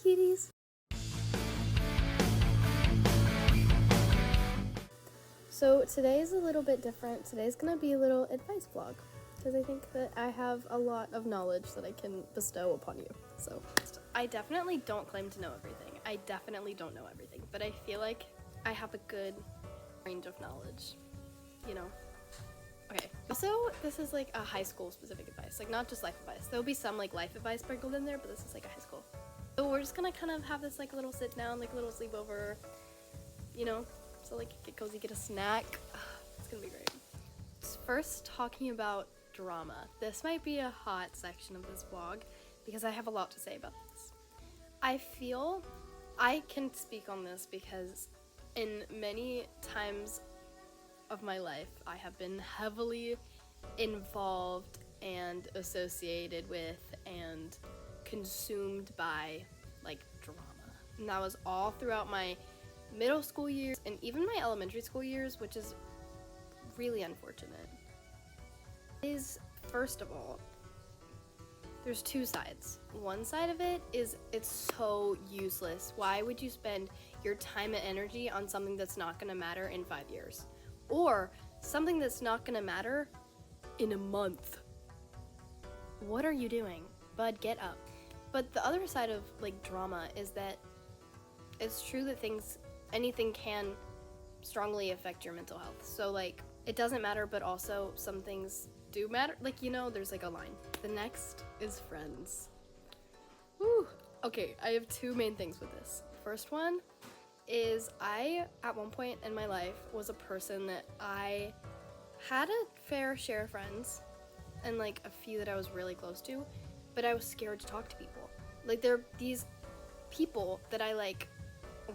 cuties. So today's a little bit different. Today's gonna be a little advice vlog because I think that I have a lot of knowledge that I can bestow upon you. So I definitely don't claim to know everything. I definitely don't know everything, but I feel like I have a good range of knowledge, you know? Okay, also this is like a high school specific advice, like not just life advice. There'll be some like life advice sprinkled in there, but this is like a high school. So we're just gonna kind of have this like little sit down, like a little sleepover, you know? So like get cozy, get a snack. It's gonna be great. First, talking about drama. This might be a hot section of this vlog because I have a lot to say about this. I feel I can speak on this because in many times of my life, I have been heavily involved and associated with and consumed by like drama. And that was all throughout my middle school years and even my elementary school years, which is really unfortunate. Is first of all, there's two sides. One side of it is it's so useless. Why would you spend your time and energy on something that's not gonna matter in 5 years? Or something that's not gonna matter in a month? What are you doing? Bud, get up. But the other side of like drama is that it's true that anything can strongly affect your mental health. So like it doesn't matter, but also some things do matter. Like, you know, there's like a line. The next is friends. Woo. Okay, I have two main things with this. First one is I, at one point in my life, was a person that I had a fair share of friends and like a few that I was really close to, but I was scared to talk to people. Like there are these people that I like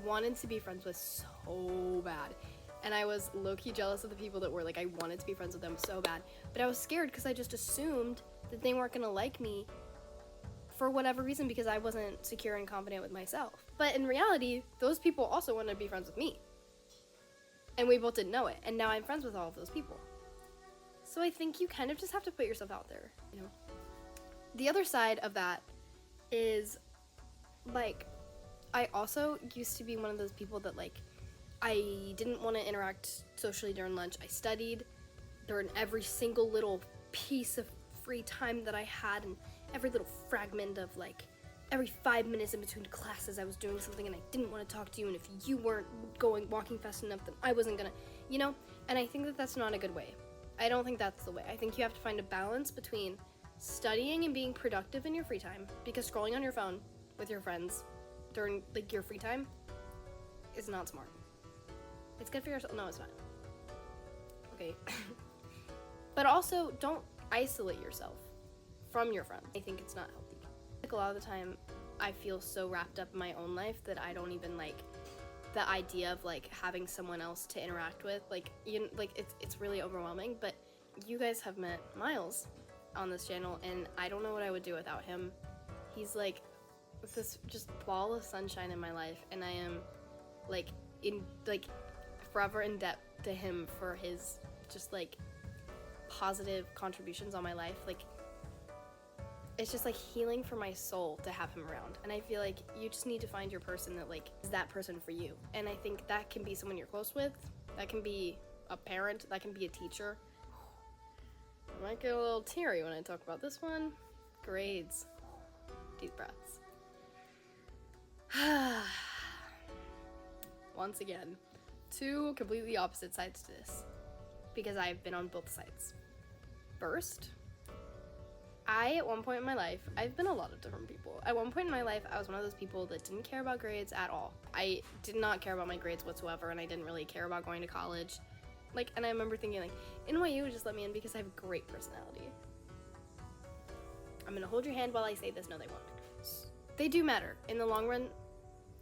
wanted to be friends with so bad, and I was low-key jealous of the people that were like I wanted to be friends with them so bad, but I was scared because I just assumed that they weren't gonna like me for whatever reason because I wasn't secure and confident with myself. But in reality, those people also wanted to be friends with me, and we both didn't know it, and now I'm friends with all of those people. So I think you kind of just have to put yourself out there, you know? The other side of that is like I also used to be one of those people that like I didn't want to interact socially during lunch. I studied during every single little piece of free time that I had, and every little fragment of like every 5 minutes in between classes I was doing something and I didn't want to talk to you, and if you weren't walking fast enough, then I wasn't gonna, you know? And I think that that's not a good way. I don't think that's the way. I think you have to find a balance between studying and being productive in your free time, because scrolling on your phone with your friends during like your free time is not smart. It's good for yourself. No, it's not. Okay. But also don't isolate yourself from your friends. I think it's not healthy. Like a lot of the time I feel so wrapped up in my own life that I don't even like the idea of like having someone else to interact with. Like, you know, like it's really overwhelming. But you guys have met Miles on this channel, and I don't know what I would do without him. He's like this just ball of sunshine in my life, and I am like forever in debt to him for his just like positive contributions on my life. Like it's just like healing for my soul to have him around, and I feel like you just need to find your person that like is that person for you. And I think that can be someone you're close with, that can be a parent, that can be a teacher. I might get a little teary when I talk about this one. Grades. Deep breaths. Once again, two completely opposite sides to this, because I've been on both sides. First, at one point in my life, I've been a lot of different people. At one point in my life, I was one of those people that didn't care about grades at all. I did not care about my grades whatsoever, and I didn't really care about going to college. Like, and I remember thinking like, NYU would just let me in because I have a great personality. I'm gonna hold your hand while I say this. No, they won't. They do matter. In the long run,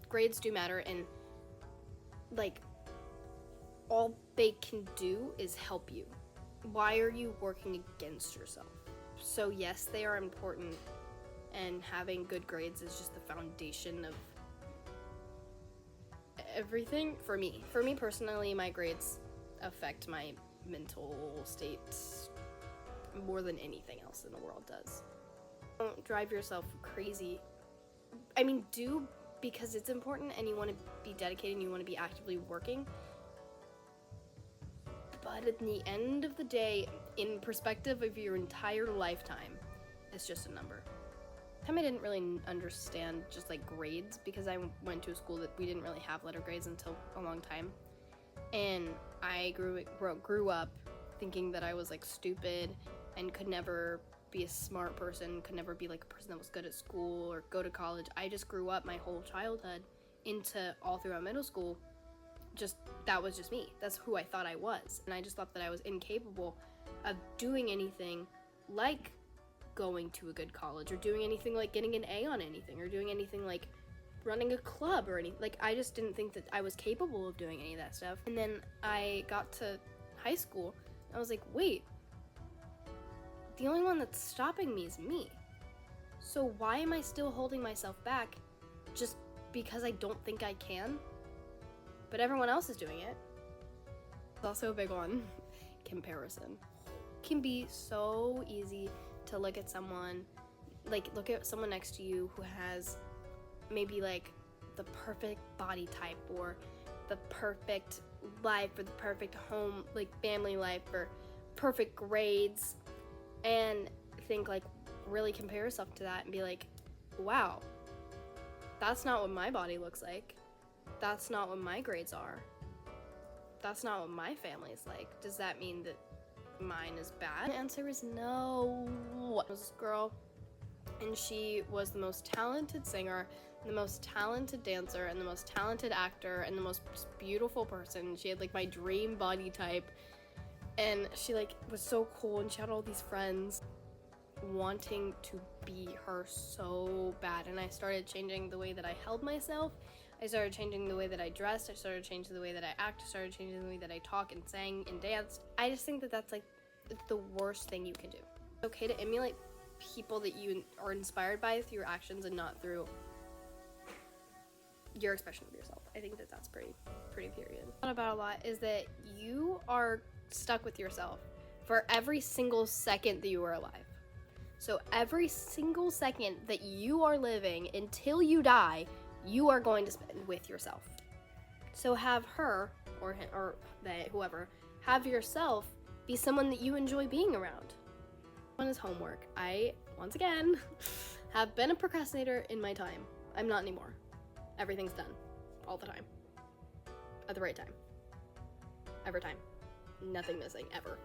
grades do matter, and like all they can do is help you. Why are you working against yourself? So yes, they are important, and having good grades is just the foundation of everything for me. For me personally, my grades affect my mental state more than anything else in the world does. Don't drive yourself crazy. I mean, do because it's important and you want to be dedicated and you want to be actively working. But at the end of the day, in perspective of your entire lifetime, it's just a number. I didn't really understand just like grades, because I went to a school that we didn't really have letter grades until a long time. And I grew up thinking that I was like stupid and could never be a smart person, could never be like a person that was good at school or go to college. I just grew up my whole childhood into all throughout middle school. That was just me. That's who I thought I was. And I just thought that I was incapable of doing anything like going to a good college, or doing anything like getting an A on anything, or doing anything like running a club or anything. Like, I just didn't think that I was capable of doing any of that stuff. And then I got to high school, and I was like, wait, the only one that's stopping me is me. So why am I still holding myself back just because I don't think I can? But everyone else is doing it. It's also a big one. Comparison. It can be so easy to look at someone next to you who has maybe like the perfect body type, or the perfect life, or the perfect home, like family life, or perfect grades, and think like, really compare yourself to that and be like, wow, that's not what my body looks like. That's not what my grades are. That's not what my family's like. Does that mean that mine is bad? The answer is no. There was this girl, and she was the most talented singer, the most talented dancer, and the most talented actor, and the most beautiful person. She had like my dream body type, and she like was so cool, and she had all these friends wanting to be her so bad. And I started changing the way that I held myself. I started changing the way that I dressed. I started changing the way that I act. I started changing the way that I talk and sang and danced. I just think that that's like the worst thing you can do. It's okay to emulate people that you are inspired by through your actions and not through your expression of yourself. I think that that's pretty period. What I thought about a lot is that you are stuck with yourself for every single second that you are alive. So every single second that you are living until you die, you are going to spend with yourself. So have her, or they, whoever, have yourself be someone that you enjoy being around. One is homework. I, once again, have been a procrastinator in my time. I'm not anymore. Everything's done. All the time. At the right time. Every time. Nothing missing, ever.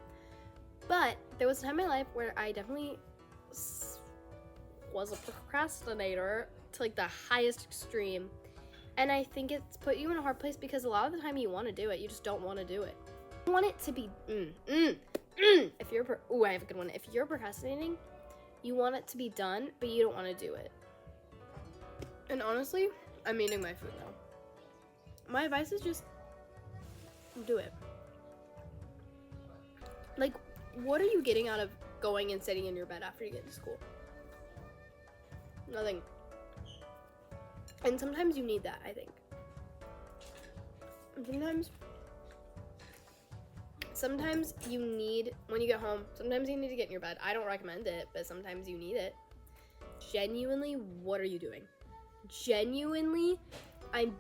But there was a time in my life where I definitely was a procrastinator to like the highest extreme, and I think it's put you in a hard place, because a lot of the time you want to do it, you just don't want to do it. You want it to be if you're I have a good one. If you're procrastinating, you want it to be done, but you don't want to do it. And honestly, I'm eating my food now. My advice is just do it. Like, what are you getting out of going and sitting in your bed after you get to school? Nothing. And sometimes you need that, I think. And sometimes you need, when you get home, sometimes you need to get in your bed. I don't recommend it, but sometimes you need it. Genuinely, what are you doing? Genuinely, I'm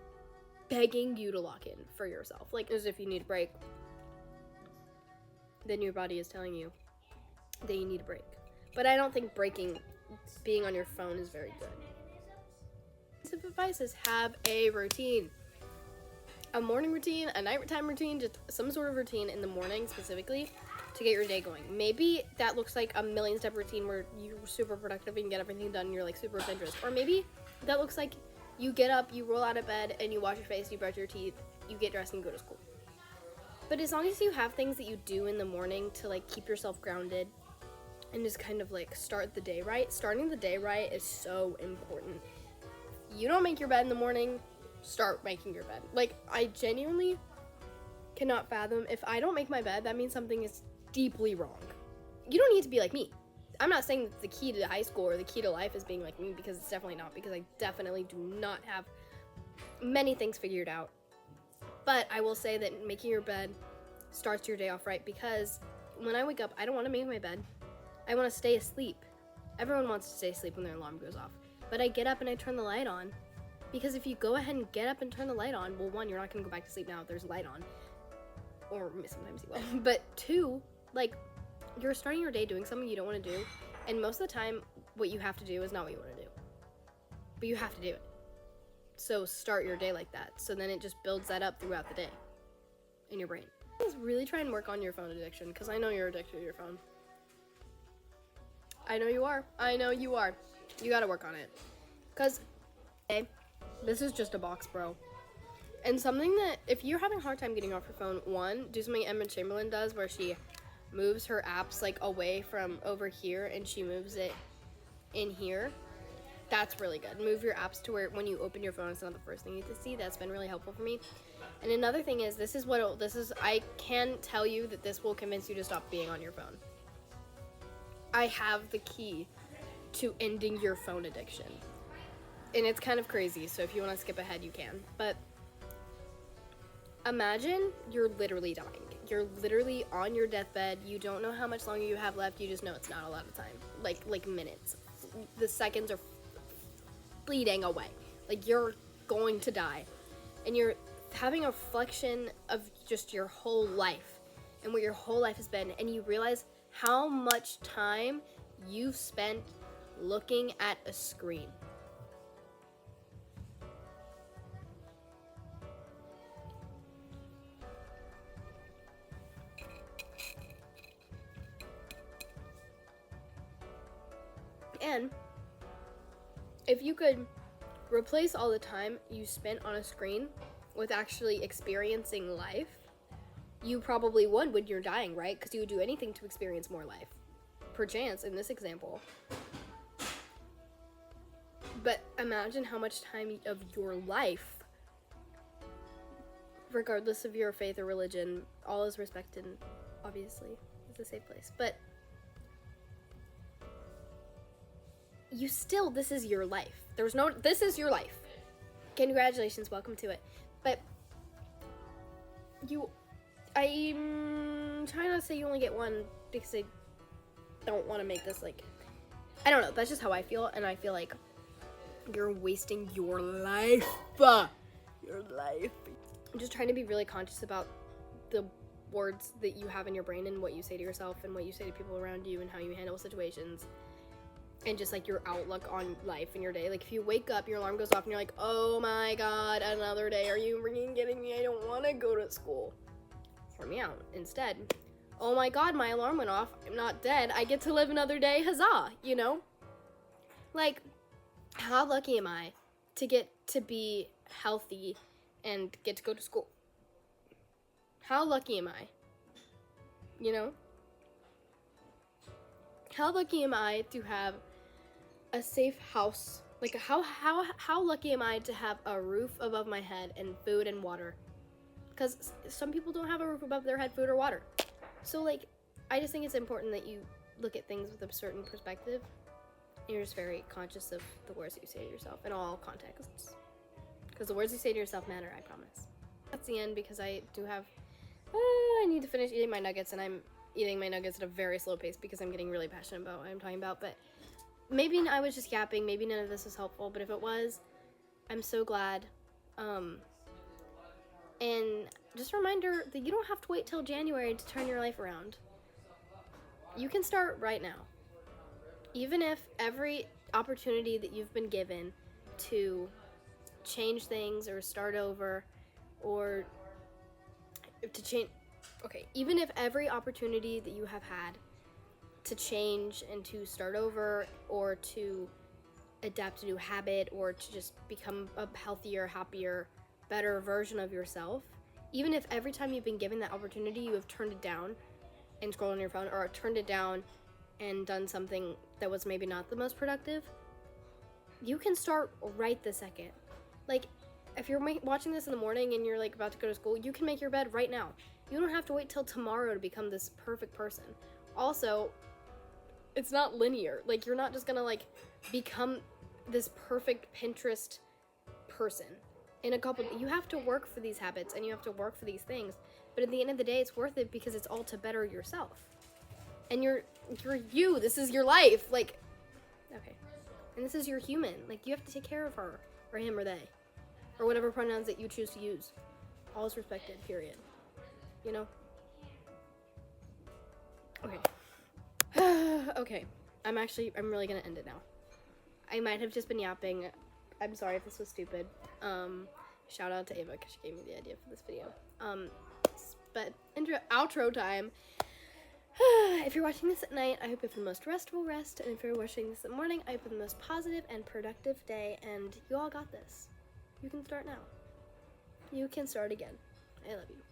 begging you to lock in for yourself. Like, as if you need a break, then your body is telling you that you need a break. But I don't think being on your phone is very good. Piece of advice is have a routine. A morning routine, a nighttime routine, just some sort of routine in the morning specifically to get your day going. Maybe that looks like a 1,000,000-step routine where you're super productive and you get everything done and you're like super adventurous. Or maybe that looks like you get up, you roll out of bed, and you wash your face, you brush your teeth, you get dressed and go to school. But as long as you have things that you do in the morning to like keep yourself grounded and just kind of like start the day right. Starting the day right is so important. You don't make your bed in the morning, start making your bed. Like, I genuinely cannot fathom, if I don't make my bed, that means something is deeply wrong. You don't need to be like me. I'm not saying that the key to high school or the key to life is being like me, because it's definitely not, because I definitely do not have many things figured out. But I will say that making your bed starts your day off right, because when I wake up, I don't want to make my bed. I want to stay asleep. Everyone wants to stay asleep when their alarm goes off. But I get up and I turn the light on, Because if you go ahead and get up and turn the light on, well, one, you're not gonna go back to sleep now if there's a light on. Or sometimes you will. But two, like, you're starting your day doing something you don't want to do, and most of the time, what you have to do is not what you want to do. But you have to do it. So start your day like that. So then it just builds that up throughout the day in your brain. Just really try and work on your phone addiction, because I know you're addicted to your phone. I know you are. I know you are. You gotta work on it. Because, hey, this is just a box, bro. And something that, if you're having a hard time getting off your phone, one, do something Emma Chamberlain does where she moves her apps like away from over here and she moves it in here. That's really good. Move your apps to where when you open your phone, it's not the first thing you have to see. That's been really helpful for me. And another thing is, I can tell you that this will convince you to stop being on your phone. I have the key to ending your phone addiction. And it's kind of crazy, so if you want to skip ahead, you can. But imagine you're literally dying. You're literally on your deathbed. You don't know how much longer you have left. You just know it's not a lot of time. Like minutes. The seconds are fleeting away. Like, you're going to die. And you're having a reflection of just your whole life and what your whole life has been. And you realize how much time you've spent looking at a screen. And if you could replace all the time you spent on a screen with actually experiencing life, you probably would when you're dying, right? Because you would do anything to experience more life. Perchance, in this example. But imagine how much time of your life, regardless of your faith or religion, all is respected, obviously. It's a safe place. But you still, this is your life. This is your life. Congratulations, welcome to it. But I'm trying not to say you only get one because I don't want to make this like, I don't know, that's just how I feel, and I feel like you're wasting your life. Your life. I'm just trying to be really conscious about the words that you have in your brain and what you say to yourself and what you say to people around you and how you handle situations. And just like your outlook on life in your day. Like if you wake up, your alarm goes off and you're like, oh my God, another day. Are you freaking kidding me? I don't want to go to school. Hear me out. Instead, oh my God, my alarm went off. I'm not dead. I get to live another day. Huzzah, you know? Like, how lucky am I to get to be healthy and get to go to school? How lucky am I? You know? How lucky am I to have a safe house? Like, how lucky am I to have a roof above my head and food and water? Because some people don't have a roof above their head, food or water. So, like, I just think it's important that you look at things with a certain perspective. And you're just very conscious of the words that you say to yourself in all contexts. Because the words you say to yourself matter, I promise. That's the end, because I do have, I need to finish eating my nuggets, and I'm eating my nuggets at a very slow pace because I'm getting really passionate about what I'm talking about. But maybe I was just yapping, maybe none of this was helpful, but if it was, I'm so glad. And just a reminder that you don't have to wait till January to turn your life around. You can start right now. Even if every opportunity that you've been given to change things or start over or to change, okay, even if every opportunity that you have had to change and to start over or to adapt a new habit or to just become a healthier, happier, better version of yourself, even if every time you've been given that opportunity you have turned it down and scrolled on your phone, or turned it down and done something that was maybe not the most productive, you can start right this second. Like, if you're watching this in the morning and you're like about to go to school, you can make your bed right now. You don't have to wait till tomorrow to become this perfect person. Also, it's not linear. Like, you're not just gonna like become this perfect Pinterest person in a couple. You have to work for these habits and you have to work for these things. But at the end of the day, it's worth it because it's all to better yourself. And you're you. This is your life. Like, okay. And this is your human. Like, you have to take care of her or him or they. or whatever pronouns that you choose to use. All is respected, period. You know? Okay. Okay. I'm really gonna end it now. I might have just been yapping. I'm sorry if this was stupid. Shout out to Ava because she gave me the idea for this video. But outro time. If you're watching this at night, I hope you have the most restful rest. And if you're watching this in the morning, I hope you have the most positive and productive day. And you all got this. You can start now. You can start again. I love you.